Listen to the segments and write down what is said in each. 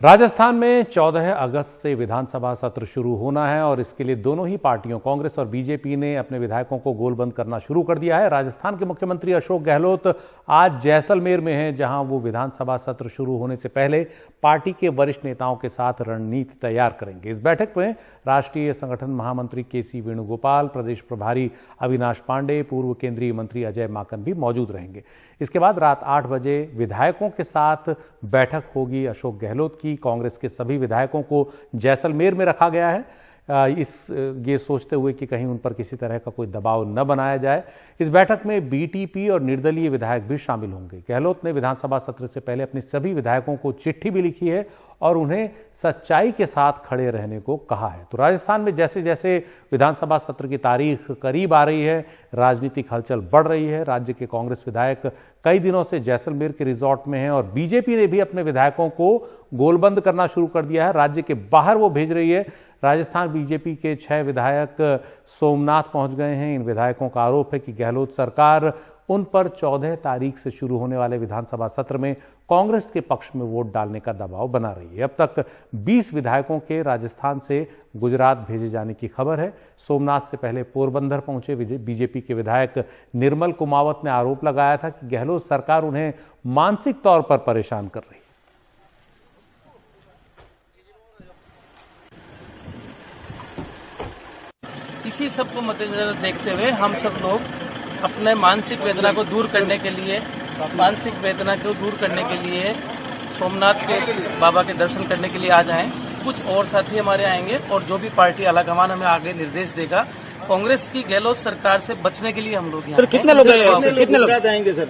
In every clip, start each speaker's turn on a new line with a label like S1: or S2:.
S1: राजस्थान में 14 अगस्त से विधानसभा सत्र शुरू होना है और इसके लिए दोनों ही पार्टियों कांग्रेस और बीजेपी ने अपने विधायकों को गोलबंद करना शुरू कर दिया है। राजस्थान के मुख्यमंत्री अशोक गहलोत आज जैसलमेर में हैं, जहां वो विधानसभा सत्र शुरू होने से पहले पार्टी के वरिष्ठ नेताओं के साथ रणनीति तैयार करेंगे। इस बैठक में राष्ट्रीय संगठन महामंत्री केसी वेणुगोपाल, प्रदेश प्रभारी अविनाश पांडे, पूर्व केंद्रीय मंत्री अजय माकन भी मौजूद रहेंगे। इसके बाद रात 8 बजे विधायकों के साथ बैठक होगी अशोक गहलोत की। कांग्रेस के सभी विधायकों को जैसलमेर में रखा गया है, ये सोचते हुए कि कहीं उन पर किसी तरह का कोई दबाव न बनाया जाए। इस बैठक में बीटीपी और निर्दलीय विधायक भी शामिल होंगे। गहलोत ने विधानसभा सत्र से पहले अपने सभी विधायकों को चिट्ठी भी लिखी है और उन्हें सच्चाई के साथ खड़े रहने को कहा है। तो राजस्थान में जैसे जैसे विधानसभा सत्र की तारीख करीब आ रही है, राजनीतिक हलचल बढ़ रही है। राज्य के कांग्रेस विधायक कई दिनों से जैसलमेर के रिजॉर्ट में हैं और बीजेपी ने भी अपने विधायकों को गोलबंद करना शुरू कर दिया है। राज्य के बाहर वो भेज रही है। राजस्थान बीजेपी के 6 विधायक सोमनाथ पहुंच गए हैं। इन विधायकों का आरोप है कि गहलोत सरकार उन पर 14 तारीख से शुरू होने वाले विधानसभा सत्र में कांग्रेस के पक्ष में वोट डालने का दबाव बना रही है। अब तक 20 विधायकों के राजस्थान से गुजरात भेजे जाने की खबर है। सोमनाथ से पहले पोरबंदर पहुंचे बीजेपी के विधायक निर्मल कुमावत ने आरोप लगाया था कि गहलोत सरकार उन्हें मानसिक तौर पर परेशान कर रही है।
S2: इसी सब को मद्देनजर देखते हुए हम सब लोग अपने मानसिक वेदना को दूर करने के लिए सोमनाथ के बाबा के दर्शन करने के लिए आ जाएं। कुछ और साथी हमारे आएंगे और जो भी पार्टी आलाकमान हमें आगे निर्देश देगा, कांग्रेस की गहलोत सरकार से बचने के लिए हम लोग
S3: सर कितने लोग आएंगे सर?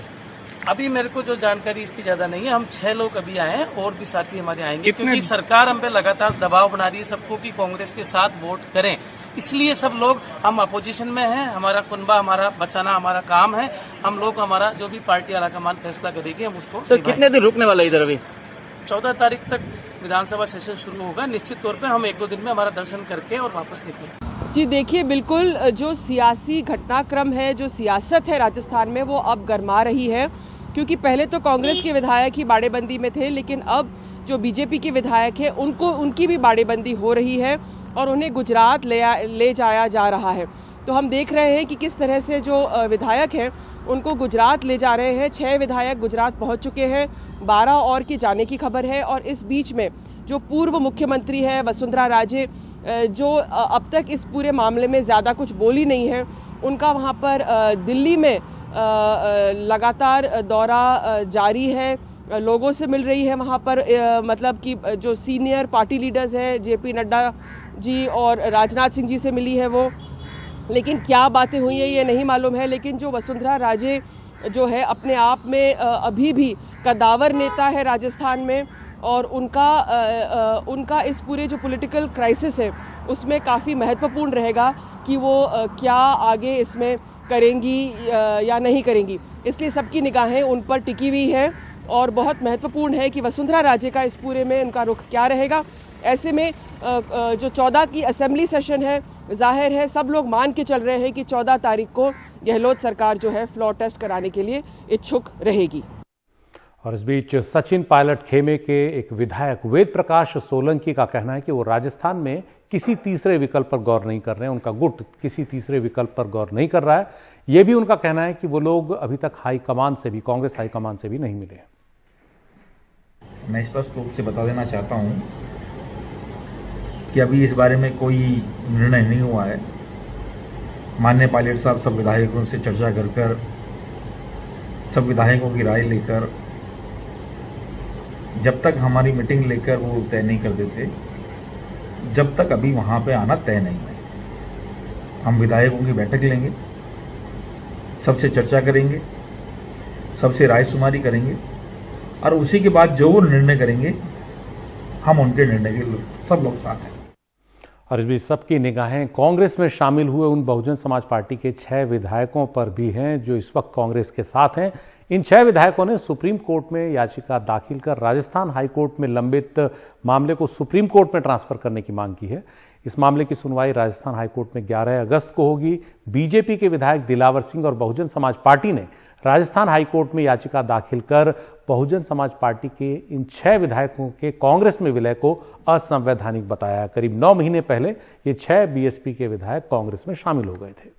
S2: अभी मेरे को जो जानकारी इसकी ज्यादा नहीं है। हम 6 लोग अभी आए हैं और भी साथी हमारे आएंगे, क्योंकि सरकार हम पे लगातार दबाव बना रही है सबको कि कांग्रेस के साथ वोट करें। इसलिए सब लोग हम अपोजिशन में हैं। हमारा कुनबा हमारा बचाना हमारा काम है। हम लोग हमारा जो भी पार्टी आलाकमान फैसला करेगी हम उसको।
S3: सर कितने दिन रुकने वाला इधर? अभी
S2: 14 तारीख तक विधानसभा सेशन शुरू होगा। निश्चित तौर पे हम 1-2 दिन में हमारा दर्शन करके और वापस निकलेंगे।
S4: जी देखिए, बिल्कुल जो सियासी घटनाक्रम है, जो सियासत है राजस्थान में, वो अब गरमा रही है। क्योंकि पहले तो कांग्रेस के विधायक ही बाड़ेबंदी में थे, लेकिन अब जो बीजेपी के विधायक है उनकी भी बाड़ेबंदी हो रही है और उन्हें गुजरात ले जाया जा रहा है। तो हम देख रहे हैं कि किस तरह से जो विधायक हैं उनको गुजरात ले जा रहे हैं। 6 विधायक गुजरात पहुंच चुके हैं, 12 और की जाने की खबर है। और इस बीच में जो पूर्व मुख्यमंत्री है वसुंधरा राजे, जो अब तक इस पूरे मामले में ज़्यादा कुछ बोली नहीं है, उनका वहाँ पर दिल्ली में लगातार दौरा जारी है। लोगों से मिल रही है वहाँ पर, मतलब कि जो सीनियर पार्टी लीडर्स हैं, जेपी नड्डा जी और राजनाथ सिंह जी से मिली है वो। लेकिन क्या बातें हुई हैं ये नहीं मालूम है। लेकिन जो वसुंधरा राजे जो है अपने आप में अभी भी कदावर नेता है राजस्थान में, और उनका इस पूरे जो पॉलिटिकल क्राइसिस है उसमें काफ़ी महत्वपूर्ण रहेगा कि वो क्या आगे इसमें करेंगी या नहीं करेंगी। इसलिए सबकी निगाहें उन पर टिकी हुई है और बहुत महत्वपूर्ण है कि वसुंधरा राजे का इस पूरे में उनका रुख क्या रहेगा। ऐसे में जो 14 की असेंबली सेशन है, जाहिर है सब लोग मान के चल रहे हैं कि 14 तारीख को गहलोत सरकार जो है फ्लोर टेस्ट कराने के लिए इच्छुक रहेगी।
S1: और इस बीच सचिन पायलट खेमे के एक विधायक वेद प्रकाश सोलंकी का कहना है कि वो राजस्थान में किसी तीसरे विकल्प पर गौर नहीं कर रहे हैं। उनका गुट किसी तीसरे विकल्प पर गौर नहीं कर रहा है। ये भी उनका कहना है कि वो लोग अभी तक हाईकमान से भी, कांग्रेस हाईकमान से भी नहीं मिले।
S5: मैं स्पष्ट रूप से बता देना चाहता हूं कि अभी इस बारे में कोई निर्णय नहीं हुआ है। माननीय पायलट साहब सब विधायकों से चर्चा कर सब विधायकों की राय लेकर, जब तक हमारी मीटिंग लेकर वो तय नहीं कर देते, जब तक अभी वहां पे आना तय नहीं है। हम विधायकों की बैठक लेंगे, सबसे चर्चा करेंगे, सबसे राय शुमारी करेंगे और उसी के बाद जो वो निर्णय करेंगे हम उनके निर्णय के सब लोग साथ हैं।
S1: और इस बीच सबकी निगाहें कांग्रेस में शामिल हुए उन बहुजन समाज पार्टी के 6 विधायकों पर भी हैं जो इस वक्त कांग्रेस के साथ हैं। इन 6 विधायकों ने सुप्रीम कोर्ट में याचिका दाखिल कर राजस्थान हाईकोर्ट में लंबित मामले को सुप्रीम कोर्ट में ट्रांसफर करने की मांग की है। इस मामले की सुनवाई राजस्थान हाईकोर्ट में 11 अगस्त को होगी। बीजेपी के विधायक दिलावर सिंह और बहुजन समाज पार्टी ने राजस्थान हाईकोर्ट में याचिका दाखिल कर बहुजन समाज पार्टी के इन 6 विधायकों के कांग्रेस में विलय को असंवैधानिक बताया। करीब 9 महीने पहले ये 6 बीएसपी के विधायक कांग्रेस में शामिल हो गए थे।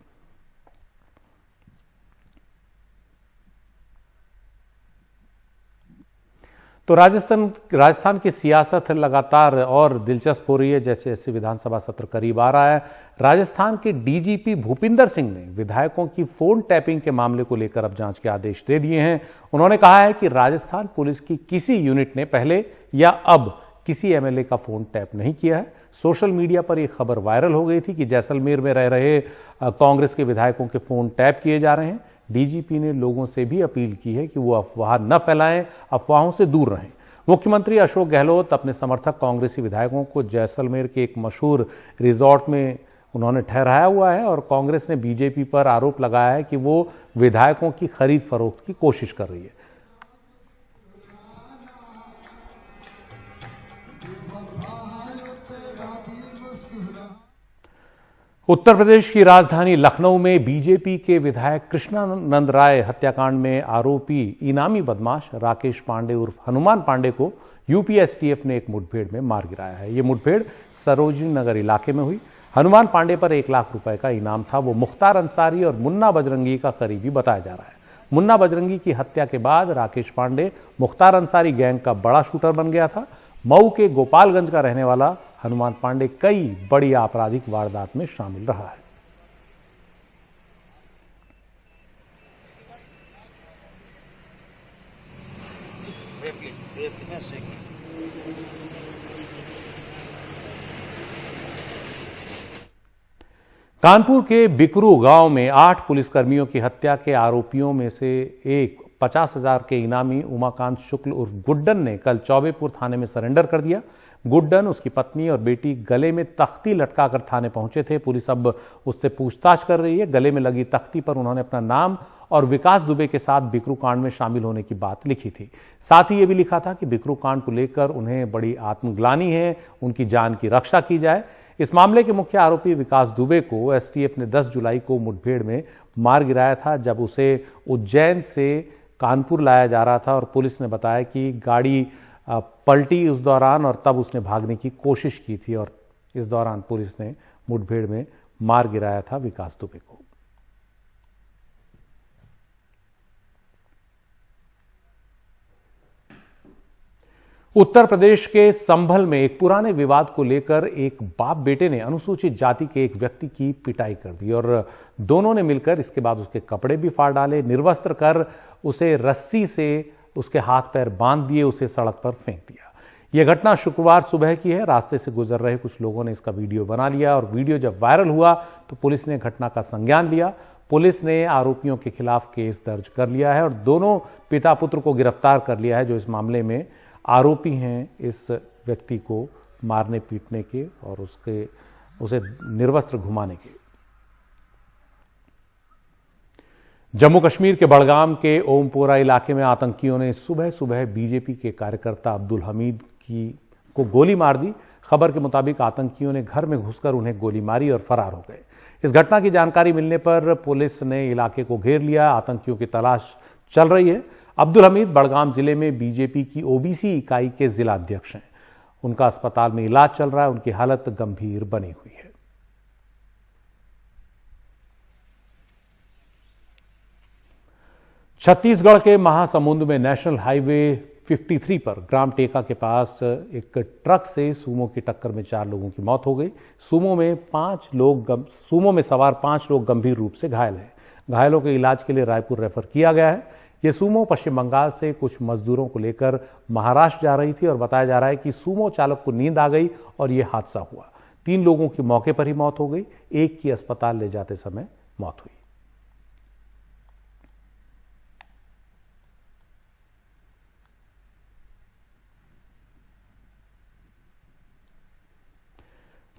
S1: तो राजस्थान की सियासत लगातार और दिलचस्प हो रही है। जैसे जैसे विधानसभा सत्र करीब आ रहा है, राजस्थान के डीजीपी भूपिंदर सिंह ने विधायकों की फोन टैपिंग के मामले को लेकर अब जांच के आदेश दे दिए हैं। उन्होंने कहा है कि राजस्थान पुलिस की किसी यूनिट ने पहले या अब किसी एमएलए का फोन टैप नहीं किया है। सोशल मीडिया पर यह खबर वायरल हो गई थी कि जैसलमेर में रह रहे कांग्रेस के विधायकों के फोन टैप किए जा रहे हैं। डीजीपी ने लोगों से भी अपील की है कि वो अफवाह न फैलाएं, अफवाहों से दूर रहें। मुख्यमंत्री अशोक गहलोत अपने समर्थक कांग्रेसी विधायकों को जैसलमेर के एक मशहूर रिजॉर्ट में उन्होंने ठहराया हुआ है और कांग्रेस ने बीजेपी पर आरोप लगाया है कि वो विधायकों की खरीद फरोख्त की कोशिश कर रही है। उत्तर प्रदेश की राजधानी लखनऊ में बीजेपी के विधायक कृष्णानंद राय हत्याकांड में आरोपी इनामी बदमाश राकेश पांडे उर्फ हनुमान पांडे को यूपी एसटीएफ ने एक मुठभेड़ में मार गिराया है। यह मुठभेड़ सरोजिनी नगर इलाके में हुई। हनुमान पांडे पर 1 लाख रुपए का इनाम था। वो मुख्तार अंसारी और मुन्ना बजरंगी का करीबी बताया जा रहा है। मुन्ना बजरंगी की हत्या के बाद राकेश पांडे मुख्तार अंसारी गैंग का बड़ा शूटर बन गया था। मऊ के गोपालगंज का रहने वाला हनुमान पांडे कई बड़ी आपराधिक वारदात में शामिल रहा है। कानपुर के बिकरू गांव में 8 पुलिसकर्मियों की हत्या के आरोपियों में से एक 50,000 के इनामी उमाकांत शुक्ल उर्फ गुड्डन ने कल चौबेपुर थाने में सरेंडर कर दिया। गुड्डन, उसकी पत्नी और बेटी गले में तख्ती लटकाकर थाने पहुंचे थे। पुलिस अब उससे पूछताछ कर रही है। गले में लगी तख्ती पर उन्होंने अपना नाम और विकास दुबे के साथ बिकरू कांड में शामिल होने की बात लिखी थी। साथ ही यह भी लिखा था कि बिकरू कांड को लेकर उन्हें बड़ी आत्मग्लानि है, उनकी जान की रक्षा की जाए। इस मामले के मुख्य आरोपी विकास दुबे को एसटीएफ ने 10 जुलाई को मुठभेड़ में मार गिराया था, जब उसे उज्जैन से कानपुर लाया जा रहा था और पुलिस ने बताया कि गाड़ी पलटी उस दौरान और तब उसने भागने की कोशिश की थी और इस दौरान पुलिस ने मुठभेड़ में मार गिराया था विकास दुबे को। उत्तर प्रदेश के संभल में एक पुराने विवाद को लेकर एक बाप बेटे ने अनुसूचित जाति के एक व्यक्ति की पिटाई कर दी और दोनों ने मिलकर इसके बाद उसके कपड़े भी फाड़ डाले, निर्वस्त्र कर उसे रस्सी से उसके हाथ पैर बांध दिए, उसे सड़क पर फेंक दिया। यह घटना शुक्रवार सुबह की है। रास्ते से गुजर रहे कुछ लोगों ने इसका वीडियो बना लिया और वीडियो जब वायरल हुआ तो पुलिस ने घटना का संज्ञान लिया। पुलिस ने आरोपियों के खिलाफ केस दर्ज कर लिया है और दोनों पिता पुत्र को गिरफ्तार कर लिया है जो इस मामले में आरोपी हैं इस व्यक्ति को मारने पीटने के और उसे निर्वस्त्र घुमाने के। जम्मू कश्मीर के बड़गाम के ओमपोरा इलाके में आतंकियों ने सुबह सुबह बीजेपी के कार्यकर्ता अब्दुल हमीद को गोली मार दी। खबर के मुताबिक आतंकियों ने घर में घुसकर उन्हें गोली मारी और फरार हो गए। इस घटना की जानकारी मिलने पर पुलिस ने इलाके को घेर लिया। आतंकियों की तलाश चल रही है। अब्दुल हमीद बड़गाम जिले में बीजेपी की ओबीसी इकाई के जिला अध्यक्ष हैं। उनका अस्पताल में इलाज चल रहा है। उनकी हालत गंभीर बनी हुई है। छत्तीसगढ़ के महासमुंद में नेशनल हाईवे 53 पर ग्राम टेका के पास एक ट्रक से सूमो की टक्कर में 4 लोगों की मौत हो गई। सूमो में सवार 5 लोग गंभीर रूप से घायल हैं। घायलों के इलाज के लिए रायपुर रेफर किया गया है। यह सूमो पश्चिम बंगाल से कुछ मजदूरों को लेकर महाराष्ट्र जा रही थी और बताया जा रहा है कि सूमो चालक को नींद आ गई और यह हादसा हुआ। 3 लोगों की मौके पर ही मौत हो गई। एक की अस्पताल ले जाते समय मौत हुई।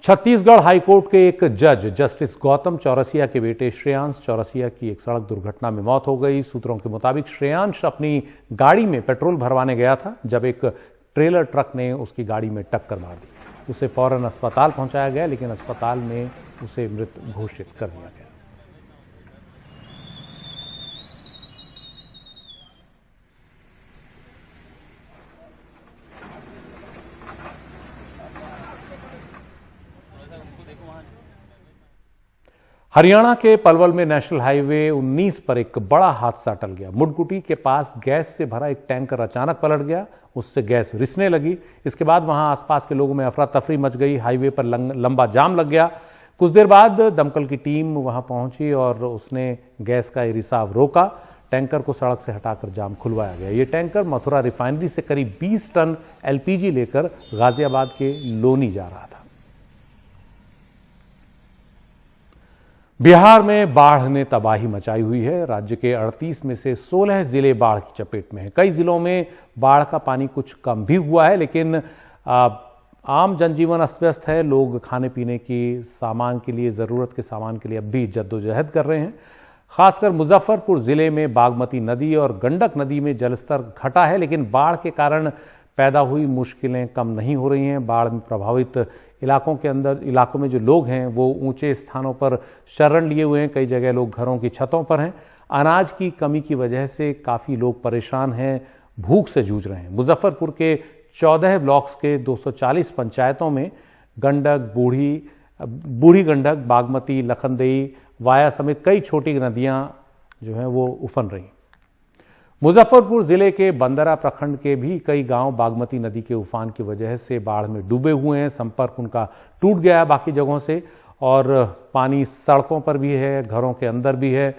S1: छत्तीसगढ़ हाईकोर्ट के एक जज जस्टिस गौतम चौरसिया के बेटे श्रेयांश चौरसिया की एक सड़क दुर्घटना में मौत हो गई। सूत्रों के मुताबिक श्रेयांश अपनी गाड़ी में पेट्रोल भरवाने गया था जब एक ट्रेलर ट्रक ने उसकी गाड़ी में टक्कर मार दी। उसे फौरन अस्पताल पहुंचाया गया लेकिन अस्पताल में उसे मृत घोषित कर दिया गया। हरियाणा के पलवल में नेशनल हाईवे 19 पर एक बड़ा हादसा टल गया। मुडकुटी के पास गैस से भरा एक टैंकर अचानक पलट गया, उससे गैस रिसने लगी। इसके बाद वहां आसपास के लोगों में अफरा तफरी मच गई, हाईवे पर लंबा जाम लग गया। कुछ देर बाद दमकल की टीम वहां पहुंची और उसने गैस का रिसाव रोका। टैंकर को सड़क से हटाकर जाम खुलवाया गया। ये टैंकर मथुरा रिफाइनरी से करीब 20 टन एलपीजी लेकर गाजियाबाद के लोनी जा रहा था। बिहार में बाढ़ ने तबाही मचाई हुई है। राज्य के 38 में से 16 जिले बाढ़ की चपेट में हैं। कई जिलों में बाढ़ का पानी कुछ कम भी हुआ है, लेकिन आम जनजीवन अस्त व्यस्त है। लोग खाने पीने की सामान के लिए, जरूरत के सामान के लिए अब भी जद्दोजहद कर रहे हैं। खासकर मुजफ्फरपुर जिले में बागमती नदी और गंडक नदी में जलस्तर घटा है, लेकिन बाढ़ के कारण पैदा हुई मुश्किलें कम नहीं हो रही हैं। बाढ़ में प्रभावित इलाकों में जो लोग हैं वो ऊंचे स्थानों पर शरण लिए हुए हैं। कई जगह लोग घरों की छतों पर हैं। अनाज की कमी की वजह से काफी लोग परेशान हैं, भूख से जूझ रहे हैं। मुजफ्फरपुर के 14 ब्लॉक्स के 240 पंचायतों में गंडक, बूढ़ी गंडक, बागमती, लखनदेई, वाया समेत कई छोटी नदियां जो हैं वो उफन रही। मुजफ्फरपुर जिले के बंदरा प्रखंड के भी कई गांव बागमती नदी के उफान की वजह से बाढ़ में डूबे हुए हैं। संपर्क उनका टूट गया है बाकी जगहों से, और पानी सड़कों पर भी है, घरों के अंदर भी है।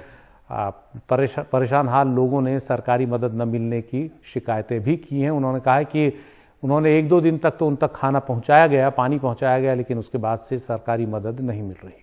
S1: परेशान हाल लोगों ने सरकारी मदद न मिलने की शिकायतें भी की हैं। उन्होंने कहा है कि उन्होंने 1-2 दिन तक तो उन तक खाना पहुंचाया गया, पानी पहुंचाया गया, लेकिन उसके बाद से सरकारी मदद नहीं मिल रही।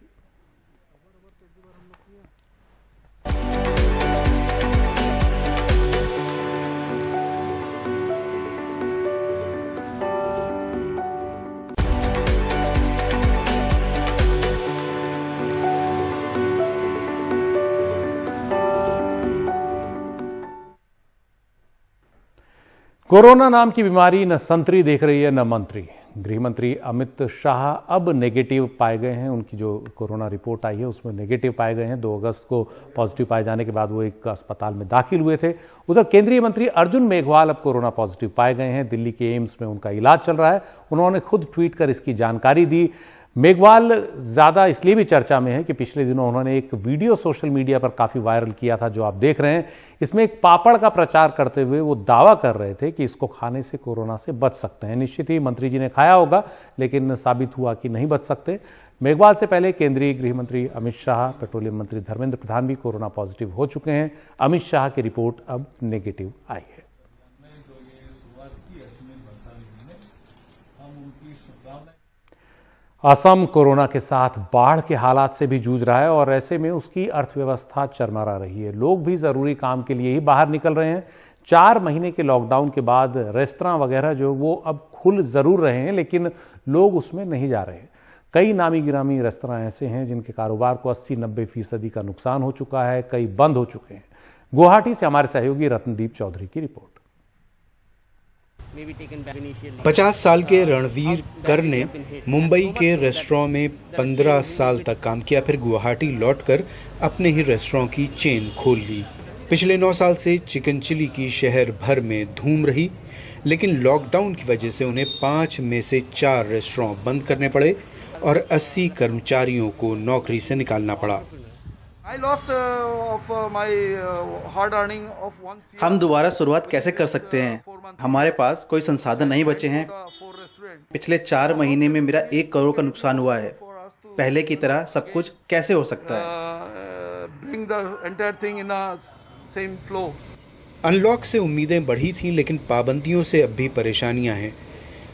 S1: कोरोना नाम की बीमारी न संतरी देख रही है न मंत्री। गृह मंत्री अमित शाह अब नेगेटिव पाए गए हैं। उनकी जो कोरोना रिपोर्ट आई है उसमें नेगेटिव पाए गए हैं। 2 अगस्त को पॉजिटिव पाए जाने के बाद वो एक अस्पताल में दाखिल हुए थे। उधर केंद्रीय मंत्री अर्जुन मेघवाल अब कोरोना पॉजिटिव पाए गए हैं। दिल्ली के एम्स में उनका इलाज चल रहा है। उन्होंने खुद ट्वीट कर इसकी जानकारी दी। मेघवाल ज्यादा इसलिए भी चर्चा में है कि पिछले दिनों उन्होंने एक वीडियो सोशल मीडिया पर काफी वायरल किया था, जो आप देख रहे हैं। इसमें एक पापड़ का प्रचार करते हुए वो दावा कर रहे थे कि इसको खाने से कोरोना से बच सकते हैं। निश्चित ही मंत्री जी ने खाया होगा, लेकिन साबित हुआ कि नहीं बच सकते। मेघवाल से पहले केंद्रीय गृह मंत्री अमित शाह, पेट्रोलियम मंत्री धर्मेंद्र प्रधान भी कोरोना पॉजिटिव हो चुके हैं। अमित शाह की रिपोर्ट अब नेगेटिव आई है। असम कोरोना के साथ बाढ़ के हालात से भी जूझ रहा है और ऐसे में उसकी अर्थव्यवस्था चरमरा रही है। लोग भी जरूरी काम के लिए ही बाहर निकल रहे हैं। 4 महीने के लॉकडाउन के बाद रेस्तरां वगैरह जो वो अब खुल जरूर रहे हैं, लेकिन लोग उसमें नहीं जा रहे। कई नामी गिरामी रेस्तरां ऐसे हैं जिनके कारोबार को 80-90% का नुकसान हो चुका है, कई बंद हो चुके हैं। गुवाहाटी से हमारे सहयोगी रत्नदीप चौधरी की रिपोर्ट।
S6: 50 साल के रणवीर कर ने मुंबई के रेस्टोरेंट में 15 साल तक काम किया, फिर गुवाहाटी लौटकर अपने ही रेस्टोरेंट की चेन खोल ली। पिछले 9 साल से चिकन चिली की शहर भर में धूम रही, लेकिन लॉकडाउन की वजह से उन्हें 5 में से 4 रेस्टोरेंट बंद करने पड़े और 80 कर्मचारियों को नौकरी से निकालना पड़ा।
S7: हम दोबारा शुरुआत कैसे कर सकते हैं? हमारे पास कोई संसाधन नहीं बचे हैं। पिछले 4 महीने में मेरा 1 करोड़ का नुकसान हुआ है। पहले की तरह सब कुछ कैसे हो सकता है?
S6: अनलॉक से उम्मीदें बढ़ी थीं, लेकिन पाबंदियों से अब भी परेशानियां हैं।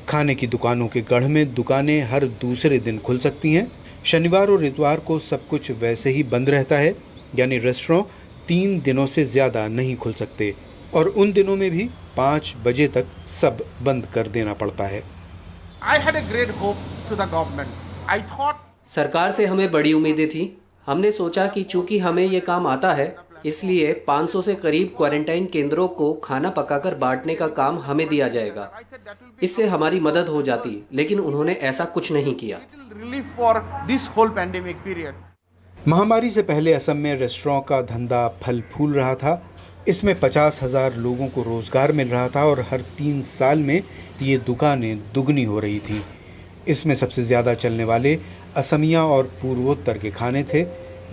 S6: खाने की दुकानों के गढ़ में दुकानें हर दूसरे दिन खुल सकती हैं। शनिवार और इतवार को सब कुछ वैसे ही बंद रहता है, यानी रेस्टोरेंट 3 दिनों से ज़्यादा नहीं खुल सकते और उन दिनों में भी 5 बजे तक सब बंद कर देना पड़ता है।
S8: सरकार से हमें बड़ी उम्मीदें थी। हमने सोचा कि चूंकि हमें ये काम आता है, इसलिए 500 से करीब क्वारंटाइन केंद्रों को खाना पकाकर बांटने का काम हमें दिया जाएगा। इससे हमारी मदद हो जाती, लेकिन उन्होंने ऐसा कुछ नहीं किया।
S6: महामारी से पहले असम में रेस्टोरेंट का धंधा फल फूल रहा था। इसमें 50,000 लोगों को रोजगार मिल रहा था और हर 3 साल में ये दुकानें दुगनी हो रही थीं। इसमें सबसे ज़्यादा चलने वाले असमिया और पूर्वोत्तर के खाने थे।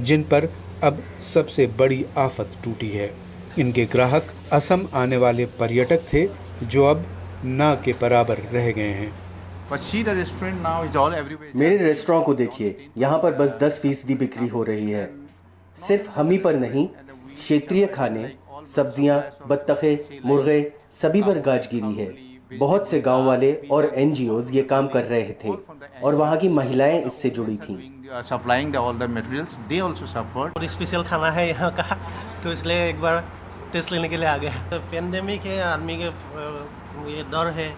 S6: जिन पर अब सबसे बड़ी आफत टूटी है। इनके ग्राहक असम आने वाले पर्यटक थे, जो अब ना के बराबर रह गए हैं।
S9: मेरे रेस्टोरेंट को देखिए, यहाँ पर बस 10% बिक्री हो रही है। सिर्फ हम ही पर नहीं, क्षेत्रीय खाने, सब्जियाँ, बत्तखे, मुर्गे सभी पर गाजगिरी है। बहुत से गांव वाले और NGOs ये काम कर रहे थे और वहाँ की महिलाएं इससे जुड़ी थीं।
S10: स्पेशल खाना है यहाँ का, तो इसलिए एक बार टेस्ट लेने के लिए आ गए। तो पेंडेमिक है, आदमी के ये डर है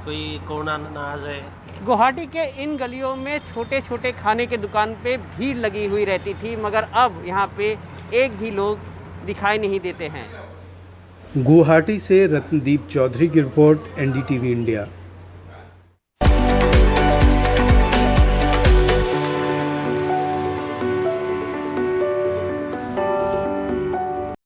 S10: कोई कोरोना ना आ जाए।
S11: गुवाहाटी के इन गलियों में छोटे छोटे खाने के दुकान पे भीड़ लगी हुई रहती थी, मगर अब यहाँ पे एक भी लोग दिखाई नहीं देते हैं।
S6: गुवाहाटी से रत्नदीप चौधरी की रिपोर्ट, NDTV इंडिया।